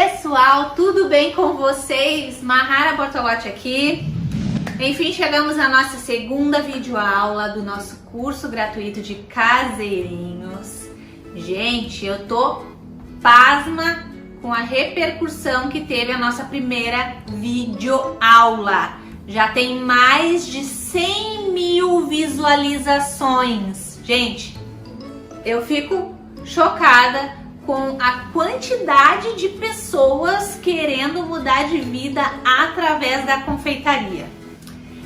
pessoal, tudo bem com vocês? Mahara Bortolotti aqui. Enfim, chegamos à nossa segunda videoaula do nosso curso gratuito de caseirinhos. Gente, eu tô pasma com a repercussão que teve a nossa primeira videoaula. Já tem mais de 100 mil visualizações. Gente, eu fico chocada com a quantidade de pessoas querendo mudar de vida através da confeitaria.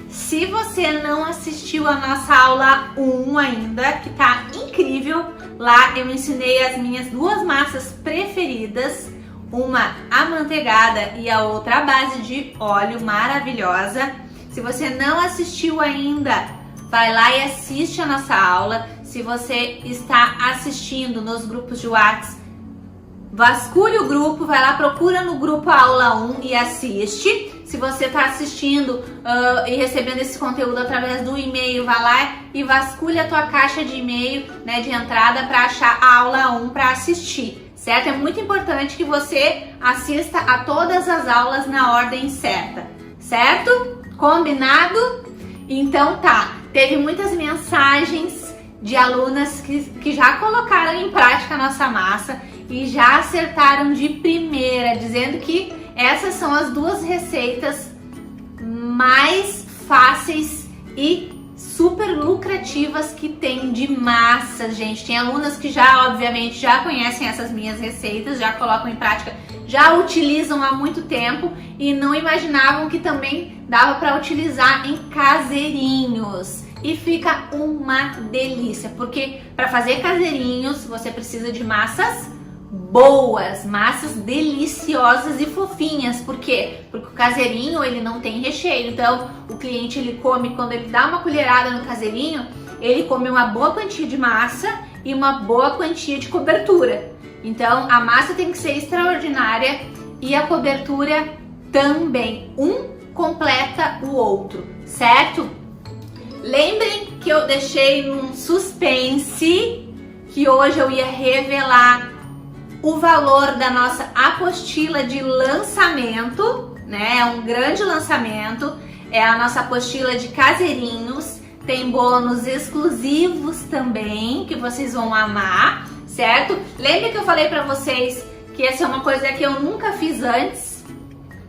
Se você não assistiu a nossa aula 1 ainda, que tá incrível, lá eu ensinei as minhas duas massas preferidas, uma amanteigada e a outra à base de óleo, maravilhosa. Se você não assistiu ainda, vai lá e assiste a nossa aula. Se você está assistindo nos grupos de WhatsApp, vasculhe o grupo, vai lá, procura no grupo a aula 1 e assiste. Se você está assistindo e recebendo esse conteúdo através do e-mail, vai lá e vasculhe a tua caixa de e-mail, né, de entrada para achar a aula 1 para assistir, certo? É muito importante que você assista a todas as aulas na ordem certa, certo? Combinado? Então tá, teve muitas mensagens de alunas que já colocaram em prática a nossa massa e já acertaram de primeira, dizendo que essas são as duas receitas mais fáceis e super lucrativas que tem de massas, gente. Tem alunas que já, obviamente, já conhecem essas minhas receitas, já colocam em prática, já utilizam há muito tempo e não imaginavam que também dava para utilizar em caseirinhos. E fica uma delícia, porque para fazer caseirinhos você precisa de massas boas, massas deliciosas e fofinhas. Por quê? Porque o caseirinho ele não tem recheio, então o cliente ele come, quando ele dá uma colherada no caseirinho, ele come uma boa quantia de massa e uma boa quantia de cobertura. Então a massa tem que ser extraordinária e a cobertura também. Um completa o outro, certo? Lembrem que eu deixei num suspense que hoje eu ia revelar o valor da nossa apostila de lançamento, né? É um grande lançamento, é a nossa apostila de caseirinhos, tem bônus exclusivos também, que vocês vão amar, certo? Lembra que eu falei pra vocês que essa é uma coisa que eu nunca fiz antes?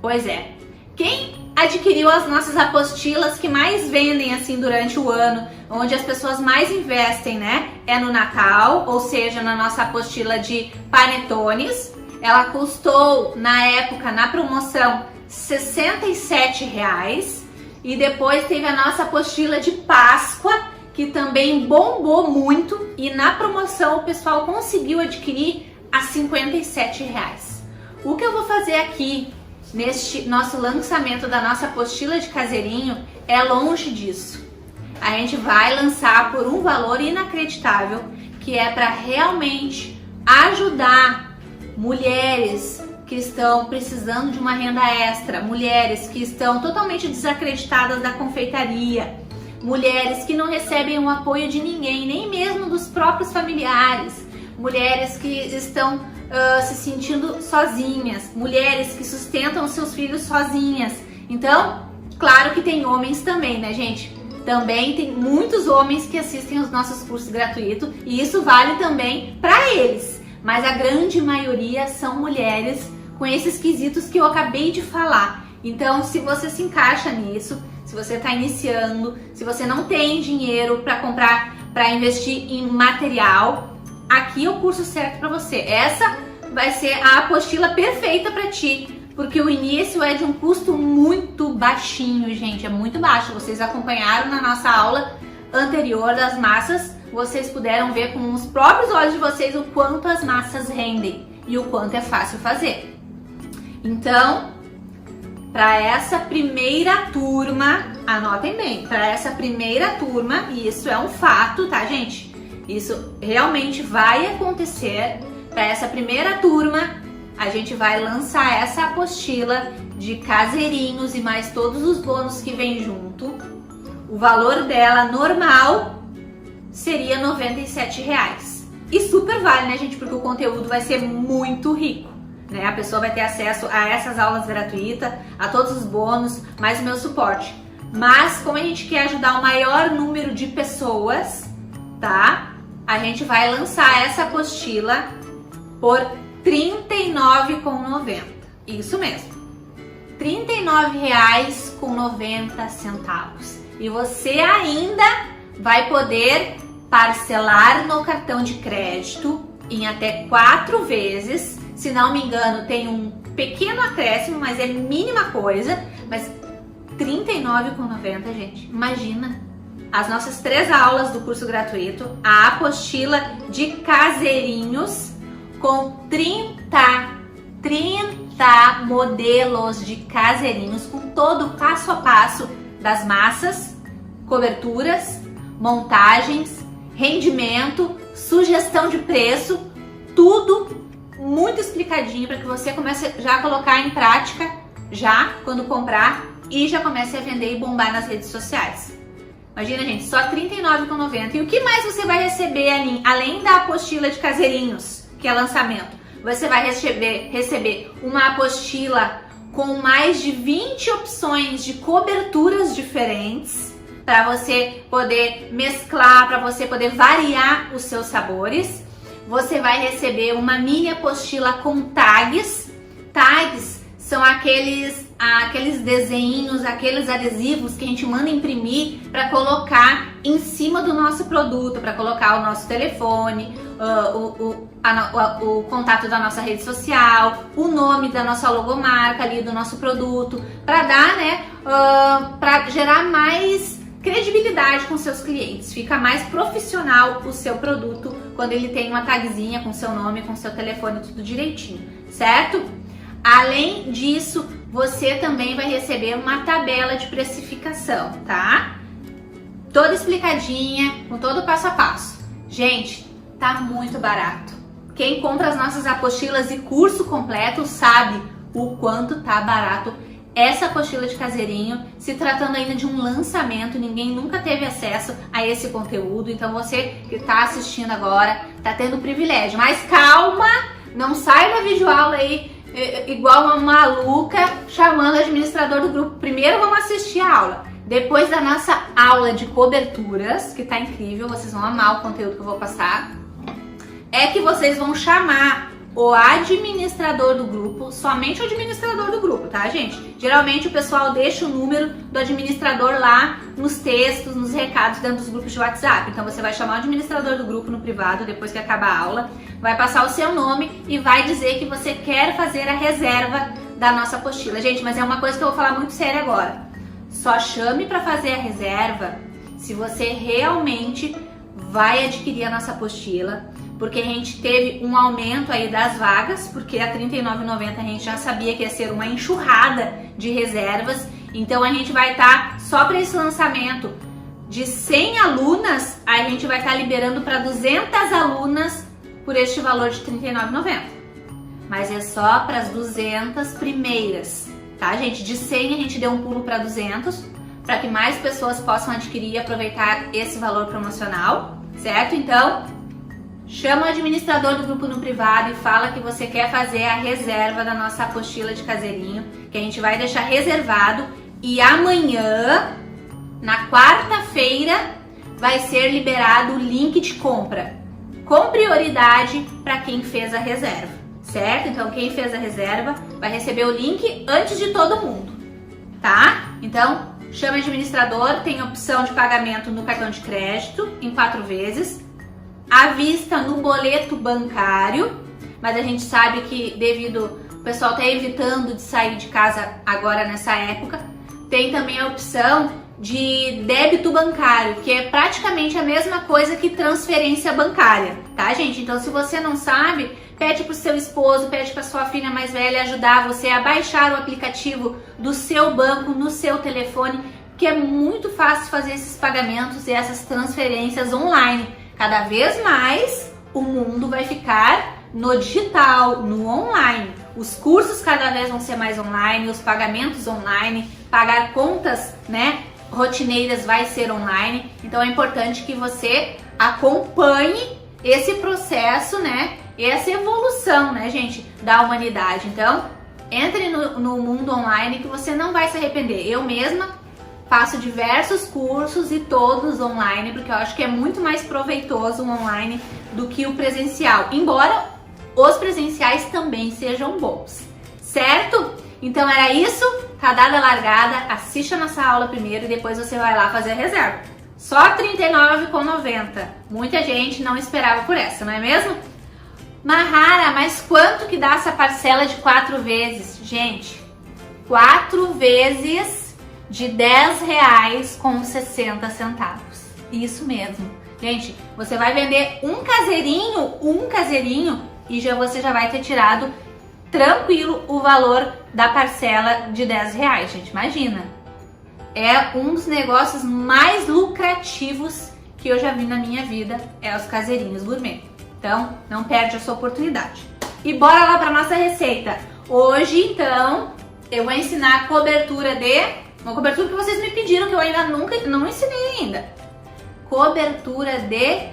Pois é, quem adquiriu as nossas apostilas que mais vendem assim durante o ano, onde as pessoas mais investem, né? É no Natal, ou seja, na nossa apostila de panetones. Ela custou, na época, na promoção, R$ 67,00. E depois teve a nossa apostila de Páscoa, que também bombou muito. E na promoção o pessoal conseguiu adquirir a R$ 57,00. O que eu vou fazer aqui neste nosso lançamento da nossa apostila de caseirinho é longe disso. A gente vai lançar por um valor inacreditável, que é para realmente ajudar mulheres que estão precisando de uma renda extra, mulheres que estão totalmente desacreditadas da confeitaria, mulheres que não recebem o apoio de ninguém, nem mesmo dos próprios familiares, mulheres que estão se sentindo sozinhas, mulheres que sustentam seus filhos sozinhas. Então, claro que tem homens também, né, gente? Também tem muitos homens que assistem os nossos cursos gratuitos e isso vale também para eles. Mas a grande maioria são mulheres com esses quesitos que eu acabei de falar. Então, se você se encaixa nisso, se você está iniciando, se você não tem dinheiro para comprar, para investir em material, aqui é o curso certo para você. Essa vai ser a apostila perfeita para ti, porque o início é de um custo muito baixinho, gente, é muito baixo. Vocês acompanharam na nossa aula anterior das massas, vocês puderam ver com os próprios olhos de vocês o quanto as massas rendem e o quanto é fácil fazer. Então, para essa primeira turma, anotem bem, para essa primeira turma, e isso é um fato, tá, gente? Isso realmente vai acontecer. Para essa primeira turma, a gente vai lançar essa apostila de caseirinhos e mais todos os bônus que vem junto. O valor dela normal seria R$ 97,00. E super vale, né, gente? Porque o conteúdo vai ser muito rico. né? A pessoa vai ter acesso a essas aulas gratuitas, a todos os bônus, mais o meu suporte. Mas como a gente quer ajudar o maior número de pessoas, tá? A gente vai lançar essa apostila por R$ 39,90. Isso mesmo. R$ 39,90. E você ainda vai poder parcelar no cartão de crédito em até 4 vezes. Se não me engano, tem um pequeno acréscimo, mas é mínima coisa. Mas R$ 39,90, gente. Imagina. As nossas 3 aulas do curso gratuito, a apostila de caseirinhos com 30 modelos de caseirinhos com todo o passo a passo das massas, coberturas, montagens, rendimento, sugestão de preço, tudo muito explicadinho para que você comece já a colocar em prática já quando comprar e já comece a vender e bombar nas redes sociais. Imagina, gente, só R$ 39,90. E o que mais você vai receber, Aline? Além da apostila de caseirinhos, que é lançamento, você vai receber uma apostila com mais de 20 opções de coberturas diferentes para você poder mesclar, para você poder variar os seus sabores. Você vai receber uma mini apostila com tags. Tags são aqueles desenhinhos, aqueles adesivos que a gente manda imprimir para colocar em cima do nosso produto, para colocar o nosso telefone, o contato da nossa rede social, o nome da nossa logomarca ali do nosso produto, para dar, né, para gerar mais credibilidade com seus clientes. Fica mais profissional o seu produto quando ele tem uma tagzinha com seu nome, com seu telefone, tudo direitinho, certo? Além disso, você também vai receber uma tabela de precificação, tá? Toda explicadinha, com todo o passo a passo. Gente, tá muito barato. Quem compra as nossas apostilas e curso completo sabe o quanto tá barato essa apostila de caseirinho. Se tratando ainda de um lançamento, ninguém nunca teve acesso a esse conteúdo. Então você que tá assistindo agora, tá tendo privilégio. Mas calma, não sai da videoaula aí igual uma maluca chamando o administrador do grupo. Primeiro vamos assistir a aula. Depois da nossa aula de coberturas, que tá incrível, vocês vão amar o conteúdo que eu vou passar, é que vocês vão chamar o administrador do grupo, somente o administrador do grupo, tá, gente? Geralmente o pessoal deixa o número do administrador lá nos textos, nos recados dentro dos grupos de WhatsApp. Então você vai chamar o administrador do grupo no privado depois que acabar a aula, vai passar o seu nome e vai dizer que você quer fazer a reserva da nossa apostila. Gente, mas é uma coisa que eu vou falar muito séria agora. Só chame para fazer a reserva se você realmente vai adquirir a nossa apostila, porque a gente teve um aumento aí das vagas, porque a R$ 39,90 a gente já sabia que ia ser uma enxurrada de reservas. Então a gente vai estar, só para esse lançamento, de 100 alunas, a gente vai estar liberando para 200 alunas por este valor de R$ 39,90. Mas é só para as 200 primeiras, tá, gente? De 100 a gente deu um pulo para 200, para que mais pessoas possam adquirir e aproveitar esse valor promocional, certo? Então, chama o administrador do grupo no privado e fala que você quer fazer a reserva da nossa apostila de caseirinho, que a gente vai deixar reservado, e amanhã, na quarta-feira, vai ser liberado o link de compra, com prioridade para quem fez a reserva, certo? Então quem fez a reserva vai receber o link antes de todo mundo, tá? Então chama o administrador, tem opção de pagamento no cartão de crédito em 4 vezes, à vista no boleto bancário, mas a gente sabe que devido o pessoal tá evitando de sair de casa agora nessa época, tem também a opção de débito bancário, que é praticamente a mesma coisa que transferência bancária, tá, gente? Então se você não sabe, pede pro seu esposo, pede pra sua filha mais velha ajudar você a baixar o aplicativo do seu banco no seu telefone, que é muito fácil fazer esses pagamentos e essas transferências online. Cada vez mais o mundo vai ficar no digital, no online. Os cursos cada vez vão ser mais online, os pagamentos online, pagar contas, né, rotineiras vai ser online. Então é importante que você acompanhe esse processo, né, essa evolução, né, gente, da humanidade. Então, entre no mundo online que você não vai se arrepender. Eu mesma faço diversos cursos e todos online, porque eu acho que é muito mais proveitoso o online do que o presencial, embora os presenciais também sejam bons, certo? Então era isso, tá dada a largada, assiste a nossa aula primeiro e depois você vai lá fazer a reserva. Só R$ 39,90. Muita gente não esperava por essa, não é mesmo? Mahara, mas quanto que dá essa parcela de 4 vezes? Gente, 4 vezes de R$10,60. Isso mesmo. Gente, você vai vender um caseirinho e você já vai ter tirado tranquilo o valor da parcela de R$10, gente, imagina. É um dos negócios mais lucrativos que eu já vi na minha vida, é os caseirinhos gourmet. Então, não perde essa oportunidade. E bora lá para nossa receita. Hoje, então, eu vou ensinar a cobertura uma cobertura que vocês me pediram, que eu ainda não ensinei ainda. Cobertura de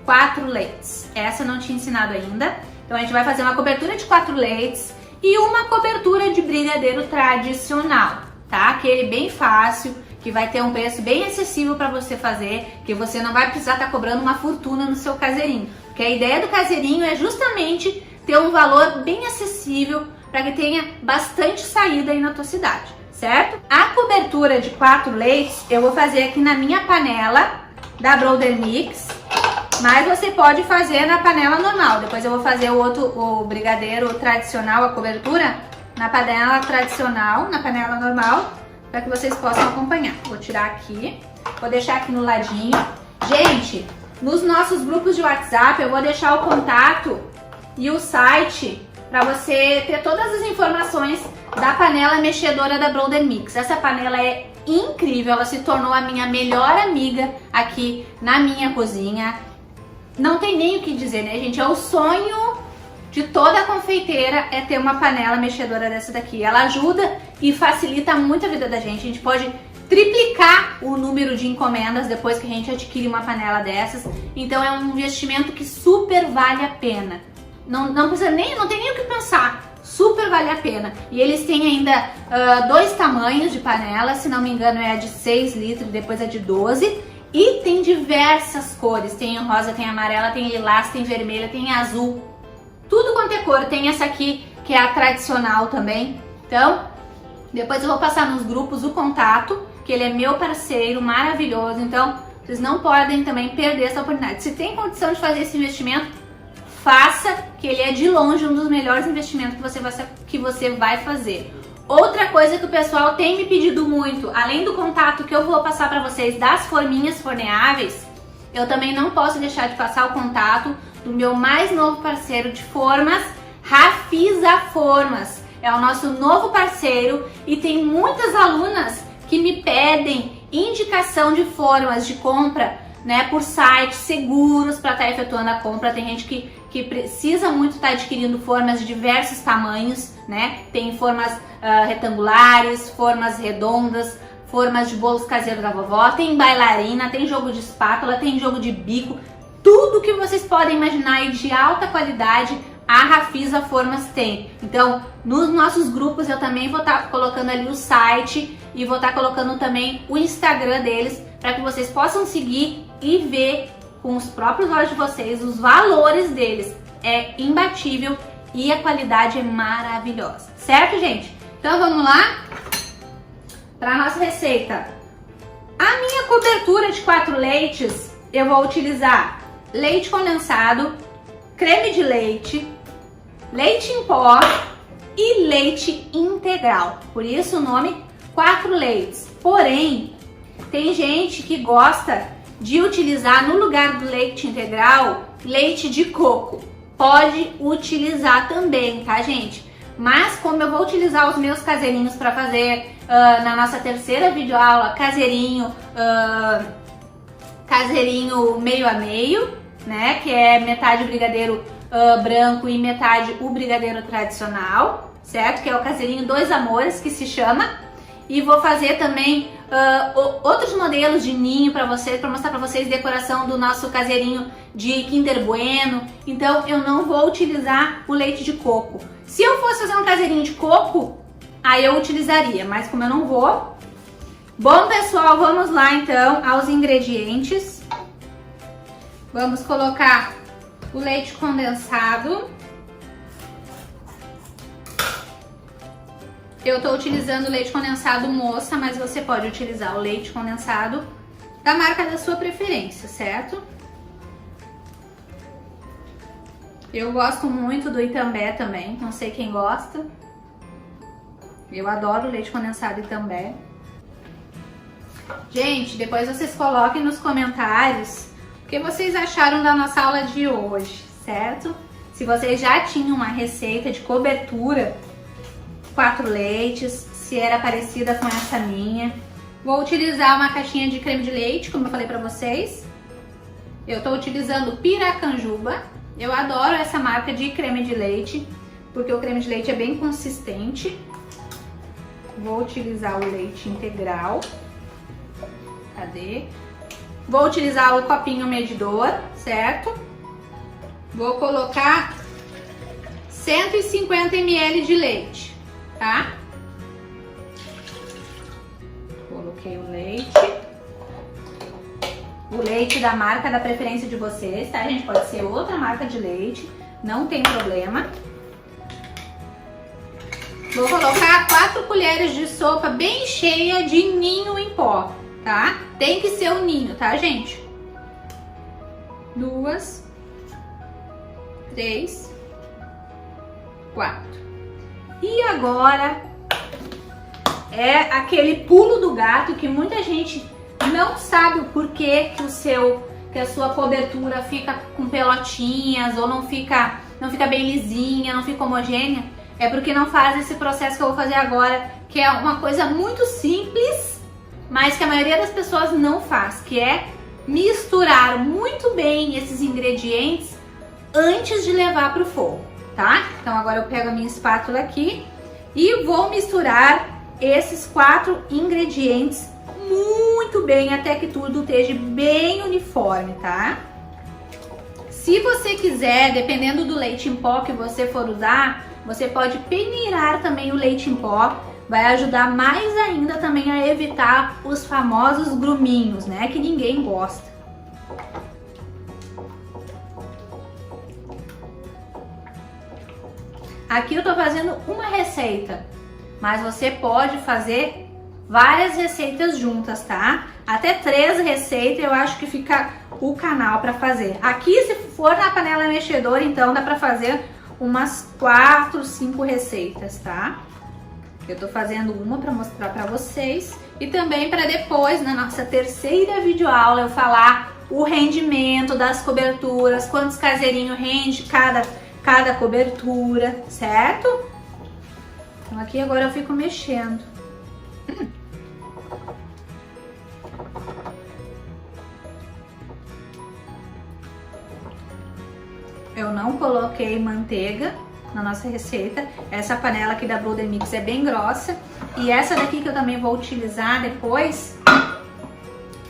4 leites. Essa eu não tinha ensinado ainda. Então, a gente vai fazer uma cobertura de 4 leites e uma cobertura de brigadeiro tradicional, tá? Aquele bem fácil, que vai ter um preço bem acessível para você fazer, que você não vai precisar estar cobrando uma fortuna no seu caseirinho. Porque a ideia do caseirinho é justamente ter um valor bem acessível para que tenha bastante saída aí na tua cidade, certo? A cobertura de 4 leites eu vou fazer aqui na minha panela da Brother Mix, mas você pode fazer na panela normal. Depois eu vou fazer o brigadeiro tradicional, a cobertura, na panela tradicional, na panela normal, para que vocês possam acompanhar. Vou tirar aqui, vou deixar aqui no ladinho. Gente, nos nossos grupos de WhatsApp eu vou deixar o contato e o site para você ter todas as informações da panela mexedora da Brother Mix. Essa panela é incrível, ela se tornou a minha melhor amiga aqui na minha cozinha. Não tem nem o que dizer, né, gente? É o sonho de toda confeiteira é ter uma panela mexedora dessa daqui. Ela ajuda e facilita muito a vida da gente. A gente pode triplicar o número de encomendas depois que a gente adquire uma panela dessas. Então é um investimento que super vale a pena. Não precisa não tem nem o que pensar. Super vale a pena. E eles têm ainda 2 tamanhos de panela. Se não me engano é a de 6 litros e depois a de 12. E tem diversas cores. Tem rosa, tem amarela, tem lilás, tem vermelha, tem azul. Tudo quanto é cor. Tem essa aqui que é a tradicional também. Então, depois eu vou passar nos grupos o contato, que ele é meu parceiro, maravilhoso. Então, vocês não podem também perder essa oportunidade. Se tem condição de fazer esse investimento, faça, que ele é de longe um dos melhores investimentos que você vai fazer. Outra coisa que o pessoal tem me pedido muito, além do contato que eu vou passar para vocês das forminhas forneáveis, eu também não posso deixar de passar o contato do meu mais novo parceiro de formas, Rafisa Formas. É o nosso novo parceiro e tem muitas alunas que me pedem indicação de formas de compra, né, por sites seguros para estar efetuando a compra. Tem gente que precisa muito estar adquirindo formas de diversos tamanhos, né? Tem formas retangulares, formas redondas, formas de bolos caseiros da vovó, tem bailarina, tem jogo de espátula, tem jogo de bico, tudo que vocês podem imaginar e de alta qualidade a Rafisa Formas tem. Então, nos nossos grupos eu também vou estar colocando ali o site e vou estar colocando também o Instagram deles para que vocês possam seguir e ver com os próprios olhos de vocês os valores deles. É imbatível e a qualidade é maravilhosa. Certo, gente? Então vamos lá para a nossa receita. A minha cobertura de 4 leites, eu vou utilizar leite condensado, creme de leite, leite em pó e leite integral. Por isso o nome 4 leites. Porém, tem gente que gosta de utilizar no lugar do leite integral, leite de coco. Pode utilizar também, tá, gente? Mas como eu vou utilizar os meus caseirinhos para fazer na nossa terceira videoaula, caseirinho meio a meio, né? Que é metade brigadeiro branco e metade o brigadeiro tradicional, certo? Que é o caseirinho Dois Amores, que se chama. E vou fazer também outros modelos de ninho para vocês, para mostrar para vocês decoração do nosso caseirinho de Kinder Bueno. Então eu não vou utilizar o leite de coco. Se eu fosse fazer um caseirinho de coco, aí eu utilizaria, mas como eu não vou. Bom, pessoal, vamos lá então aos ingredientes. Vamos colocar o leite condensado. Eu estou utilizando leite condensado moça, mas você pode utilizar o leite condensado da marca da sua preferência, certo? Eu gosto muito do Itambé também, não sei quem gosta. Eu adoro leite condensado Itambé. Gente, depois vocês coloquem nos comentários o que vocês acharam da nossa aula de hoje, certo? Se vocês já tinham uma receita de cobertura 4 leites, se era parecida com essa minha. Vou utilizar uma caixinha de creme de leite, como eu falei pra vocês. Eu estou utilizando Piracanjuba. Eu adoro essa marca de creme de leite, porque o creme de leite é bem consistente. Vou utilizar o leite integral. Cadê? Vou utilizar o copinho medidor, certo? Vou colocar 150 ml de leite, tá? Coloquei o leite. O leite da marca da preferência de vocês, tá, gente? Pode ser outra marca de leite, não tem problema. Vou colocar 4 colheres de sopa bem cheia de ninho em pó, tá? Tem que ser o ninho, tá, gente? 2, 3, 4. E agora é aquele pulo do gato que muita gente não sabe o porquê que a sua cobertura fica com pelotinhas ou não fica bem lisinha, não fica homogênea. É porque não faz esse processo que eu vou fazer agora, que é uma coisa muito simples, mas que a maioria das pessoas não faz, que é misturar muito bem esses ingredientes antes de levar para o fogo, tá? Então agora eu pego a minha espátula aqui e vou misturar esses 4 ingredientes muito bem até que tudo esteja bem uniforme, tá? Se você quiser, dependendo do leite em pó que você for usar, você pode peneirar também o leite em pó, vai ajudar mais ainda também a evitar os famosos gruminhos, né, que ninguém gosta. Aqui eu tô fazendo uma receita, mas você pode fazer várias receitas juntas, tá? Até 3 receitas eu acho que fica o canal para fazer. Aqui, se for na panela mexedora, então dá para fazer umas 4, 5 receitas, tá? Eu tô fazendo uma para mostrar para vocês e também para depois, na nossa terceira videoaula, eu falar o rendimento das coberturas, quantos caseirinhos rende cada cobertura, certo? Então aqui agora eu fico mexendo. Eu não coloquei manteiga na nossa receita. Essa panela aqui da Brother Mix é bem grossa. E essa daqui que eu também vou utilizar depois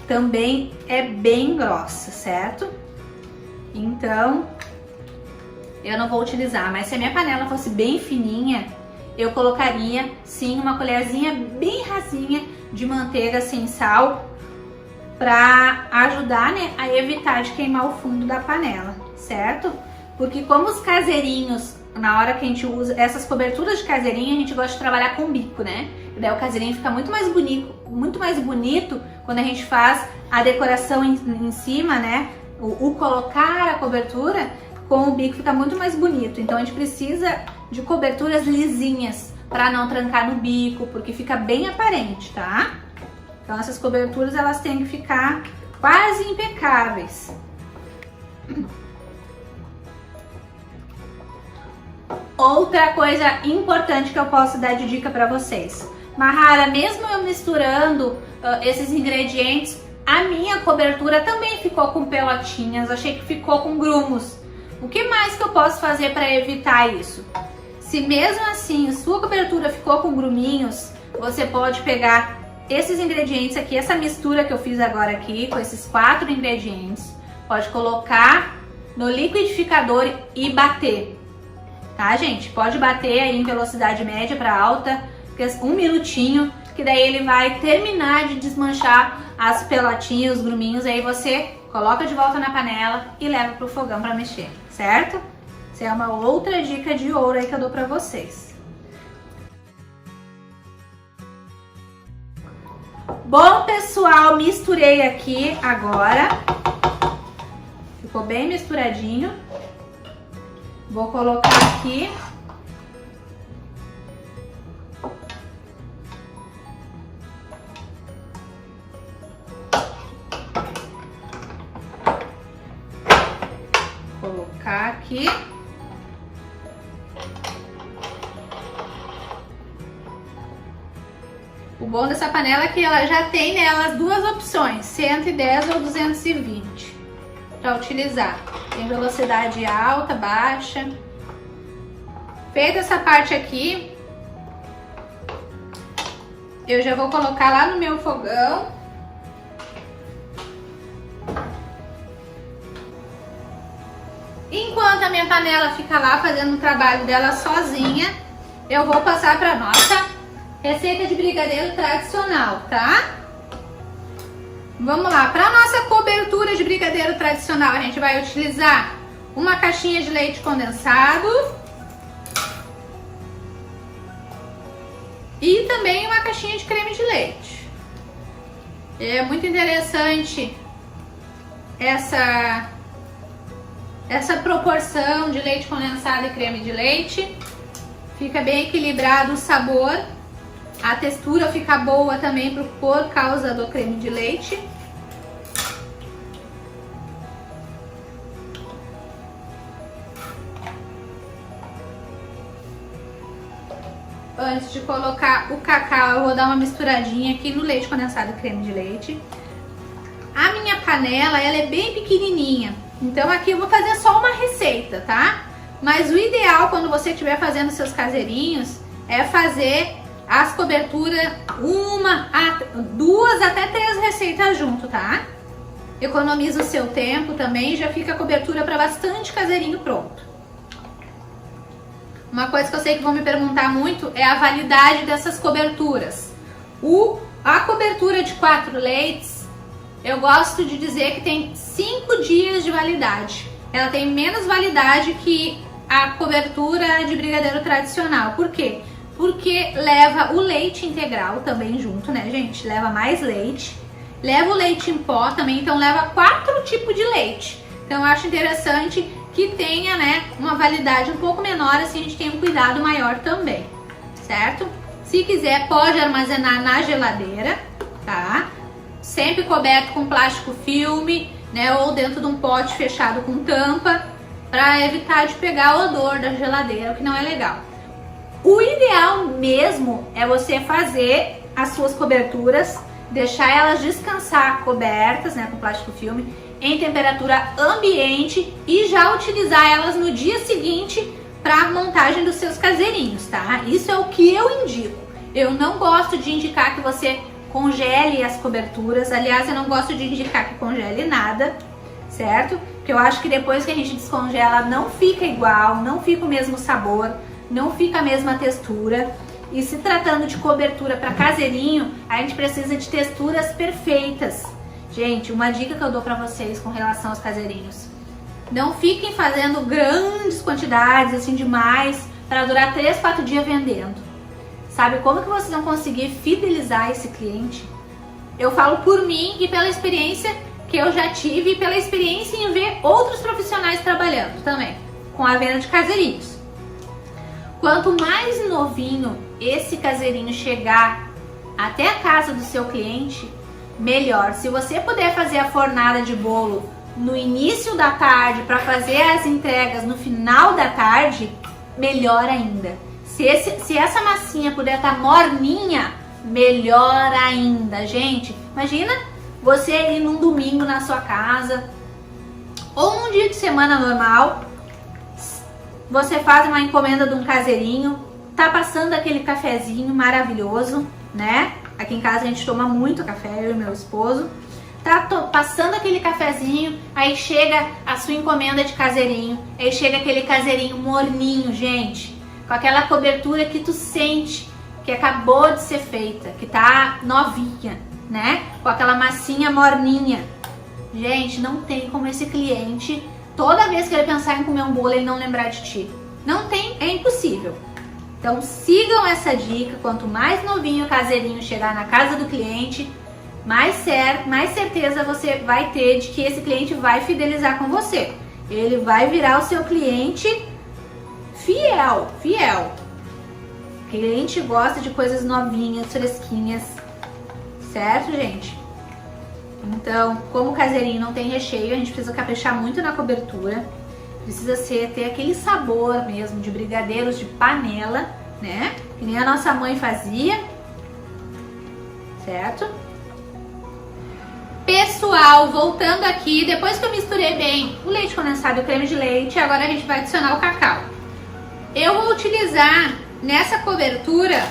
também é bem grossa, certo? Então, eu não vou utilizar. Mas se a minha panela fosse bem fininha, eu colocaria sim uma colherzinha bem rasinha de manteiga sem sal para ajudar, né, a evitar de queimar o fundo da panela, certo? Porque como os caseirinhos, na hora que a gente usa essas coberturas de caseirinho, a gente gosta de trabalhar com bico, né? E daí o caseirinho fica muito mais bonito quando a gente faz a decoração em cima, né? O colocar a cobertura com o bico fica muito mais bonito. Então a gente precisa de coberturas lisinhas para não trancar no bico, porque fica bem aparente, tá? Então essas coberturas elas têm que ficar quase impecáveis. Outra coisa importante que eu posso dar de dica para vocês. Mahara, mesmo eu misturando esses ingredientes, a minha cobertura também ficou com pelotinhas, achei que ficou com grumos. O que mais que eu posso fazer para evitar isso? Se mesmo assim a sua cobertura ficou com gruminhos, você pode pegar esses ingredientes aqui, essa mistura que eu fiz agora aqui, com esses 4 ingredientes, pode colocar no liquidificador e bater, tá, gente? Pode bater aí em velocidade média para alta, 1 minutinho, que daí ele vai terminar de desmanchar as pelotinhas, os gruminhos, aí você coloca de volta na panela e leva pro fogão para mexer, certo? Essa é uma outra dica de ouro aí que eu dou para vocês. Bom, pessoal, misturei aqui agora. Ficou bem misturadinho. Vou colocar aqui. Colocar aqui. O bom dessa panela é que ela já tem nela as 2 opções, 110 ou 220, para utilizar. Tem velocidade alta, baixa. Feita essa parte aqui, eu já vou colocar lá no meu fogão. Enquanto a minha panela fica lá fazendo o trabalho dela sozinha, eu vou passar para nossa receita de brigadeiro tradicional, tá? Vamos lá, para nossa cobertura de brigadeiro tradicional, a gente vai utilizar uma caixinha de leite condensado e também uma caixinha de creme de leite. É muito interessante essa proporção de leite condensado e creme de leite. Fica bem equilibrado o sabor. A textura fica boa também por causa do creme de leite. Antes de colocar o cacau, eu vou dar uma misturadinha aqui no leite condensado e creme de leite. A minha panela, ela é bem pequenininha, então aqui eu vou fazer só uma receita, tá? Mas o ideal quando você estiver fazendo seus caseirinhos é fazer as coberturas 2 até 3 receitas junto, tá? Economiza o seu tempo também, já fica a cobertura para bastante caseirinho pronto. Uma coisa que eu sei que vão me perguntar muito é a validade dessas coberturas. A cobertura de 4 leites, eu gosto de dizer que tem 5 dias de validade. Ela tem menos validade que a cobertura de brigadeiro tradicional. Por quê? Porque leva o leite integral também junto, né, gente? Leva mais leite. Leva o leite em pó também, então leva 4 tipos de leite. Então eu acho interessante que tenha, né, uma validade um pouco menor, assim a gente tem um cuidado maior também, certo? Se quiser, pode armazenar na geladeira, tá? Sempre coberto com plástico filme, né, ou dentro de um pote fechado com tampa, para evitar de pegar o odor da geladeira, o que não é legal. O ideal mesmo é você fazer as suas coberturas, deixar elas descansar cobertas, né, com plástico filme, em temperatura ambiente e já utilizar elas no dia seguinte para a montagem dos seus caseirinhos, tá? Isso é o que eu indico. Eu não gosto de indicar que você congele as coberturas, aliás, eu não gosto de indicar que congele nada, certo? Porque eu acho que depois que a gente descongela não fica igual, não fica o mesmo sabor, não fica a mesma textura. E se tratando de cobertura para caseirinho, a gente precisa de texturas perfeitas. Gente, uma dica que eu dou para vocês com relação aos caseirinhos: não fiquem fazendo grandes quantidades, assim, demais, para durar 3, 4 dias vendendo. Sabe como que vocês vão conseguir fidelizar esse cliente? Eu falo por mim e pela experiência que eu já tive e pela experiência em ver outros profissionais trabalhando também com a venda de caseirinhos. Quanto mais novinho esse caseirinho chegar até a casa do seu cliente, melhor. Se você puder fazer a fornada de bolo no início da tarde para fazer as entregas no final da tarde, melhor ainda. Se essa massinha puder estar morninha, melhor ainda, gente. Imagina você ir num domingo na sua casa ou num dia de semana normal, você faz uma encomenda de um caseirinho, tá passando aquele cafezinho maravilhoso, né? Aqui em casa a gente toma muito café, eu e meu esposo. Tá passando aquele cafezinho, aí chega a sua encomenda de caseirinho, aí chega aquele caseirinho morninho, gente, com aquela cobertura que tu sente que acabou de ser feita, que tá novinha, né? Com aquela massinha morninha. Gente, não tem como esse cliente, toda vez que ele pensar em comer um bolo, ele não lembrar de ti. Não tem, é impossível. Então sigam essa dica, quanto mais novinho o caseirinho chegar na casa do cliente, mais certeza você vai ter de que esse cliente vai fidelizar com você. Ele vai virar o seu cliente fiel. O cliente gosta de coisas novinhas, fresquinhas, certo, gente? Então, como o caseirinho não tem recheio, a gente precisa caprichar muito na cobertura. Precisa ter aquele sabor mesmo de brigadeiros de panela, né? Que nem a nossa mãe fazia, certo? Pessoal, voltando aqui, depois que eu misturei bem o leite condensado e o creme de leite, agora a gente vai adicionar o cacau. Eu vou utilizar nessa cobertura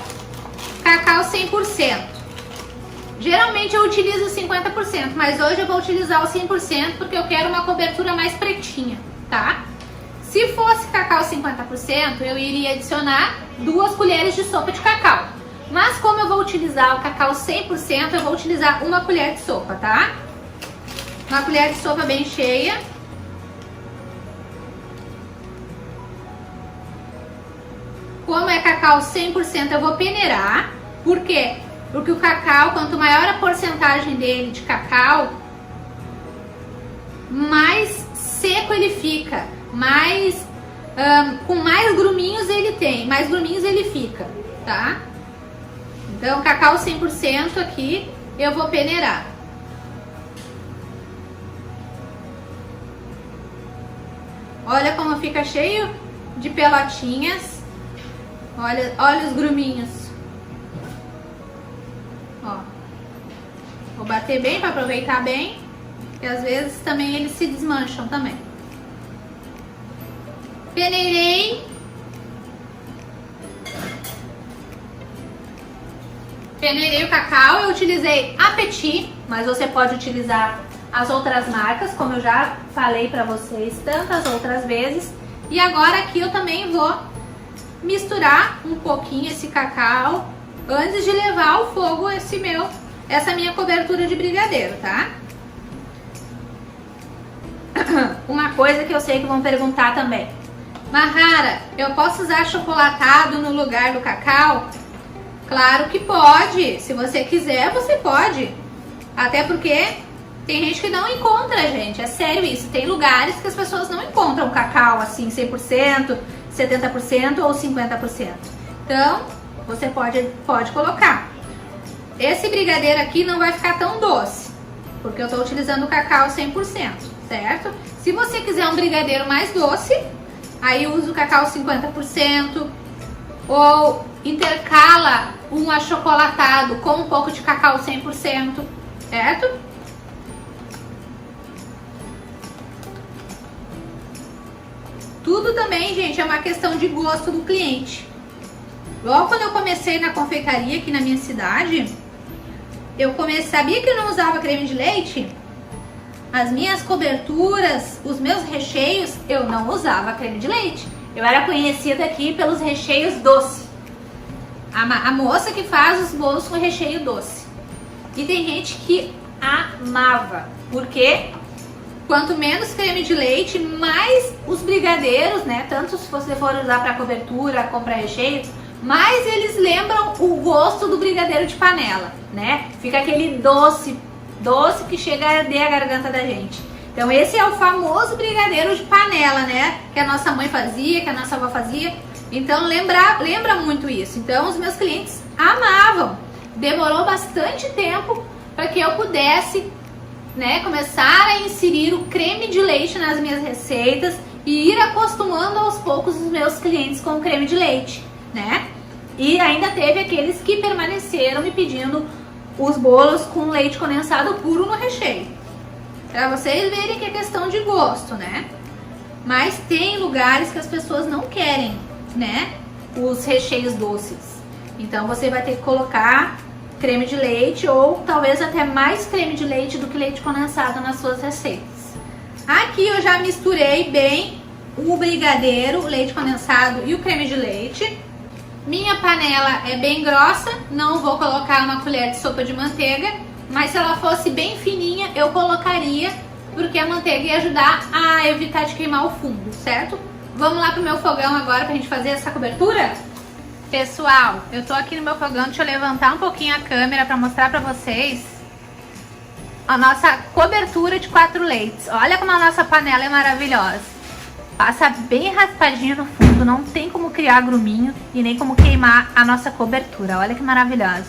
cacau 100%. Geralmente eu utilizo 50%, mas hoje eu vou utilizar o 100% porque eu quero uma cobertura mais pretinha, tá? Se fosse cacau 50%, eu iria adicionar 2 colheres de sopa de cacau. Mas como eu vou utilizar o cacau 100%, eu vou utilizar 1 colher de sopa, tá? Uma colher de sopa bem cheia. Como é cacau 100%, eu vou peneirar. Por quê? Porque o cacau, quanto maior a porcentagem dele de cacau, mais seco ele fica, com mais gruminhos ele tem, mais gruminhos ele fica, tá? Então, cacau 100% aqui, eu vou peneirar. Olha como fica cheio de pelotinhas. Olha os gruminhos. Ó. Vou bater bem para aproveitar bem, porque às vezes também eles se desmancham também. Peneirei. Peneirei o cacau, eu utilizei a Petit, mas você pode utilizar as outras marcas, como eu já falei para vocês tantas outras vezes. E agora aqui eu também vou misturar um pouquinho esse cacau antes de levar ao fogo essa minha cobertura de brigadeiro, tá? Uma coisa que eu sei que vão perguntar também: Mahara, eu posso usar achocolatado no lugar do cacau? Claro que pode, se você quiser você pode, até porque tem gente que não encontra, gente, é sério isso, tem lugares que as pessoas não encontram cacau assim 100%, 70% ou 50%, então você pode colocar. Esse brigadeiro aqui não vai ficar tão doce, porque eu estou utilizando o cacau 100%, certo? Se você quiser um brigadeiro mais doce, aí usa o cacau 50%, ou intercala um achocolatado com um pouco de cacau 100%, certo? Tudo também, gente, é uma questão de gosto do cliente. Logo quando eu comecei na confeitaria aqui na minha cidade, sabia que eu não usava creme de leite? As minhas coberturas, os meus recheios, eu não usava creme de leite. Eu era conhecida aqui pelos recheios doce. A moça que faz os bolos com recheio doce. E tem gente que amava, porque quanto menos creme de leite, mais os brigadeiros, né? Tanto se você for usar para cobertura, comprar recheio, mais eles lembram o gosto do brigadeiro de panela, né? Fica aquele doce que chega a arder a garganta da gente. Então esse é o famoso brigadeiro de panela, né? Que a nossa mãe fazia, que a nossa avó fazia. Então lembra muito isso. Então os meus clientes amavam. Demorou bastante tempo para que eu pudesse, né, começar a inserir o creme de leite nas minhas receitas e ir acostumando aos poucos os meus clientes com o creme de leite, né? E ainda teve aqueles que permaneceram me pedindo os bolos com leite condensado puro no recheio. Para vocês verem que é questão de gosto, né? Mas tem lugares que as pessoas não querem, né? os recheios doces. Então você vai ter que colocar creme de leite ou talvez até mais creme de leite do que leite condensado nas suas receitas. Aqui eu já misturei bem o brigadeiro, o leite condensado e o creme de leite. Minha panela é bem grossa, não vou colocar uma colher de sopa de manteiga, mas se ela fosse bem fininha eu colocaria, porque a manteiga ia ajudar a evitar de queimar o fundo, certo? Vamos lá pro meu fogão agora pra gente fazer essa cobertura? Pessoal, eu tô aqui no meu fogão, deixa eu levantar um pouquinho a câmera pra mostrar pra vocês a nossa cobertura de 4 leites. Olha como a nossa panela é maravilhosa. Passa bem raspadinho no fundo, não tem como criar gruminho e nem como queimar a nossa cobertura. Olha que maravilhosa.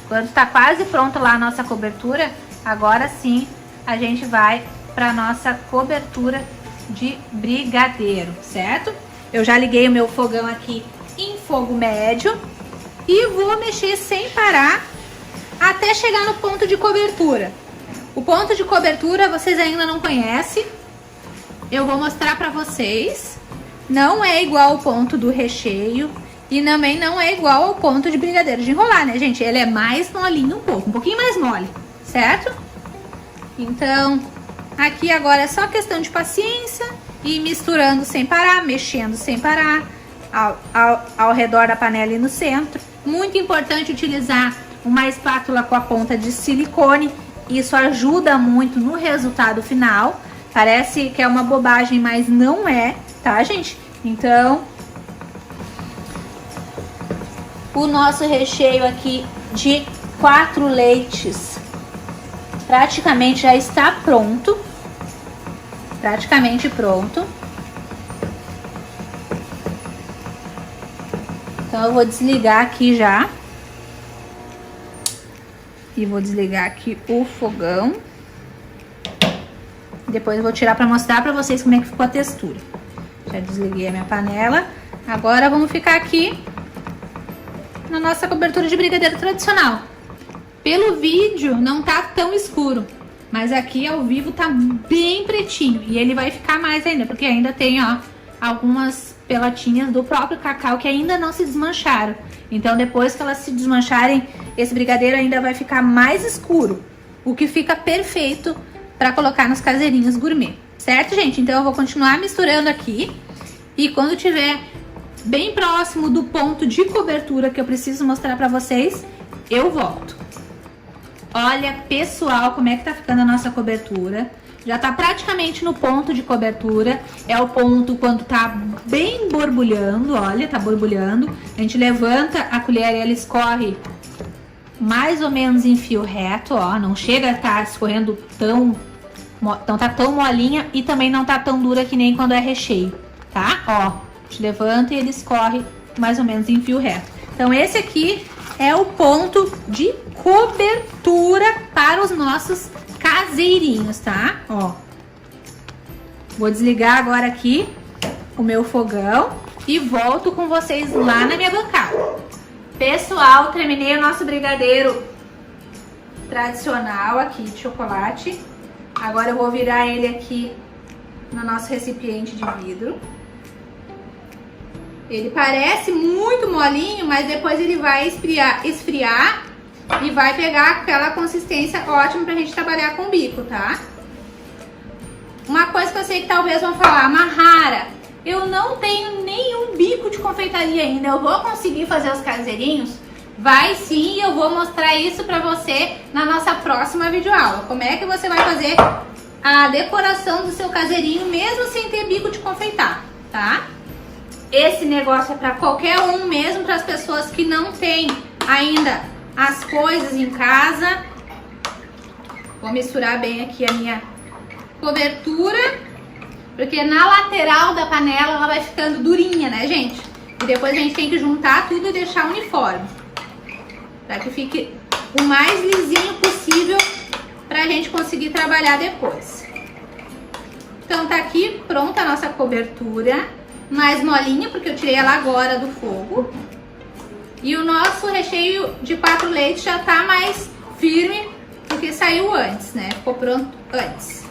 Quando tá quase pronto lá a nossa cobertura, agora sim a gente vai pra nossa cobertura de brigadeiro, certo? Eu já liguei o meu fogão aqui em fogo médio e vou mexer sem parar até chegar no ponto de cobertura. O ponto de cobertura vocês ainda não conhecem, eu vou mostrar pra vocês. Não é igual ao ponto do recheio e também não é igual ao ponto de brigadeiro de enrolar, né, gente? Ele é mais molinho um pouquinho mais mole, certo? Então, aqui agora é só questão de paciência e misturando sem parar, mexendo sem parar. Ao redor da panela e no centro. Muito importante utilizar uma espátula com a ponta de silicone. Isso ajuda muito no resultado final. Parece que é uma bobagem, mas não é, tá, gente? Então, o nosso recheio aqui de 4 leites praticamente já está pronto. Praticamente pronto. Então eu vou desligar aqui já. E vou desligar aqui o fogão. Depois eu vou tirar para mostrar para vocês como é que ficou a textura. Já desliguei a minha panela. Agora vamos ficar aqui na nossa cobertura de brigadeiro tradicional. Pelo vídeo não tá tão escuro, mas aqui ao vivo tá bem pretinho. E ele vai ficar mais ainda, porque ainda tem, ó, algumas pelotinhas do próprio cacau que ainda não se desmancharam. Então depois que elas se desmancharem, esse brigadeiro ainda vai ficar mais escuro, o que fica perfeito para colocar nos caseirinhos gourmet, certo, gente? Então eu vou continuar misturando aqui e quando tiver bem próximo do ponto de cobertura que eu preciso mostrar para vocês, eu volto. Olha, pessoal, como é que tá ficando a nossa cobertura. Já tá praticamente no ponto de cobertura. É o ponto quando tá bem borbulhando, olha, tá borbulhando. A gente levanta a colher e ela escorre mais ou menos em fio reto, ó. Não chega a tá escorrendo não tá tão molinha e também não tá tão dura que nem quando é recheio, tá? Ó, a gente levanta e ele escorre mais ou menos em fio reto. Então esse aqui é o ponto de cobertura para os nossos caseirinhos, tá? Ó. Vou desligar agora aqui o meu fogão e volto com vocês lá na minha bancada. Pessoal, terminei o nosso brigadeiro tradicional aqui de chocolate. Agora eu vou virar ele aqui no nosso recipiente de vidro. Ele parece muito molinho, mas depois ele vai esfriar e vai pegar aquela consistência ótima pra gente trabalhar com o bico, tá? Uma coisa que eu sei que talvez vão falar, Mahara, eu não tenho nenhum bico de confeitaria ainda, eu vou conseguir fazer os caseirinhos? Vai sim, eu vou mostrar isso pra você na nossa próxima videoaula. Como é que você vai fazer a decoração do seu caseirinho mesmo sem ter bico de confeitar, tá? Esse negócio é pra qualquer um mesmo, para as pessoas que não têm ainda as coisas em casa. Vou misturar bem aqui a minha cobertura, porque na lateral da panela ela vai ficando durinha, né, gente? E depois a gente tem que juntar tudo e deixar uniforme, para que fique o mais lisinho possível pra gente conseguir trabalhar depois. Então tá aqui pronta a nossa cobertura, mais molinha, porque eu tirei ela agora do fogo. E o nosso recheio de 4 leites já tá mais firme, porque saiu antes, né? Ficou pronto antes.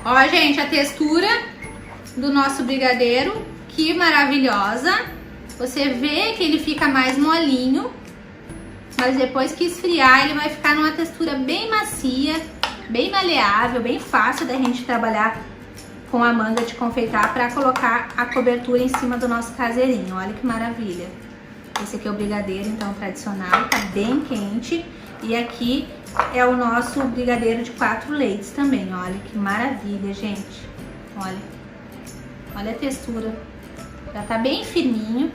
Ó, gente, a textura do nosso brigadeiro, que maravilhosa. Você vê que ele fica mais molinho, mas depois que esfriar ele vai ficar numa textura bem macia, bem maleável, bem fácil da gente trabalhar com a manga de confeitar para colocar a cobertura em cima do nosso caseirinho. Olha que maravilha. Esse aqui é o brigadeiro, então, tradicional, tá bem quente. E aqui é o nosso brigadeiro de 4 leites também, olha que maravilha, gente. Olha a textura. Já tá bem firminho.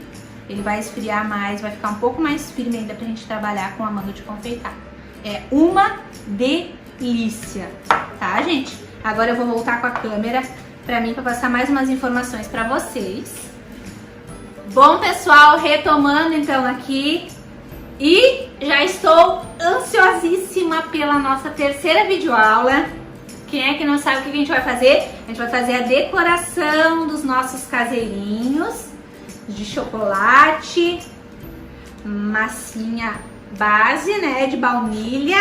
Ele vai esfriar mais, vai ficar um pouco mais firme ainda pra gente trabalhar com a manga de confeitar. É uma delícia, tá, gente? Agora eu vou voltar com a câmera pra mim, pra passar mais umas informações pra vocês. Bom, pessoal, retomando então aqui. E já estou ansiosíssima pela nossa terceira videoaula. Quem é que não sabe o que a gente vai fazer? A gente vai fazer a decoração dos nossos caseirinhos de chocolate, massinha base, né, de baunilha,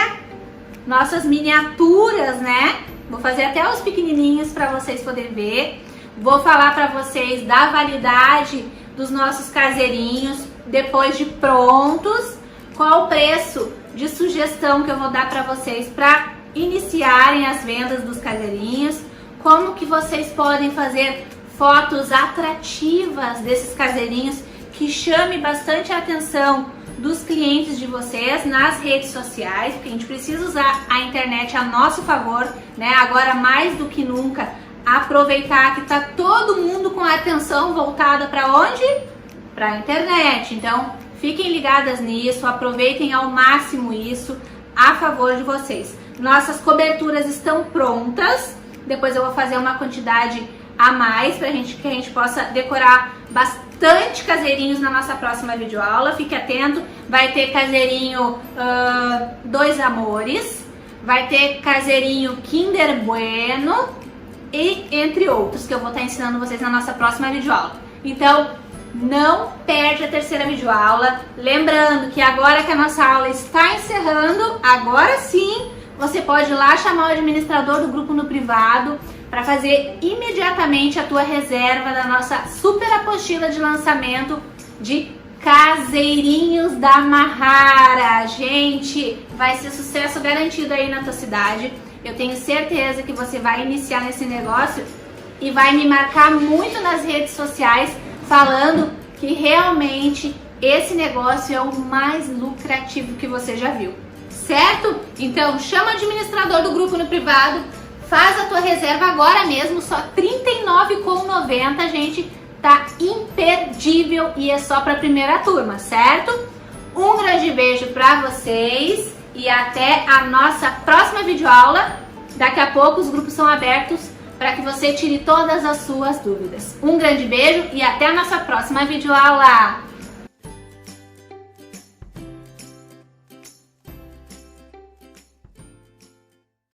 nossas miniaturas, né? Vou fazer até os pequenininhos para vocês poderem ver. Vou falar para vocês da validade dos nossos caseirinhos depois de prontos. Qual o preço de sugestão que eu vou dar para vocês para iniciarem as vendas dos caseirinhos, como que vocês podem fazer fotos atrativas desses caseirinhos que chame bastante a atenção dos clientes de vocês nas redes sociais, porque a gente precisa usar a internet a nosso favor, né? Agora mais do que nunca, aproveitar que tá todo mundo com a atenção voltada para onde? Para a internet. Então, fiquem ligadas nisso, aproveitem ao máximo isso a favor de vocês. Nossas coberturas estão prontas. Depois eu vou fazer uma quantidade a mais para que a gente possa decorar bastante caseirinhos na nossa próxima videoaula. Fique atento, vai ter caseirinho Dois Amores, vai ter caseirinho Kinder Bueno e entre outros que eu vou estar ensinando vocês na nossa próxima videoaula. Então, não perde a terceira videoaula. Lembrando que agora que a nossa aula está encerrando, agora sim, você pode ir lá chamar o administrador do grupo no privado para fazer imediatamente a tua reserva da nossa super apostila de lançamento de caseirinhos da Mahara. Gente, vai ser sucesso garantido aí na tua cidade. Eu tenho certeza que você vai iniciar nesse negócio e vai me marcar muito nas redes sociais falando que realmente esse negócio é o mais lucrativo que você já viu, certo? Então chama o administrador do grupo no privado, faz a tua reserva agora mesmo, só R$ 39,90, gente, tá imperdível e é só para a primeira turma, certo? Um grande beijo para vocês e até a nossa próxima videoaula. Daqui a pouco os grupos são abertos para que você tire todas as suas dúvidas. Um grande beijo e até a nossa próxima videoaula!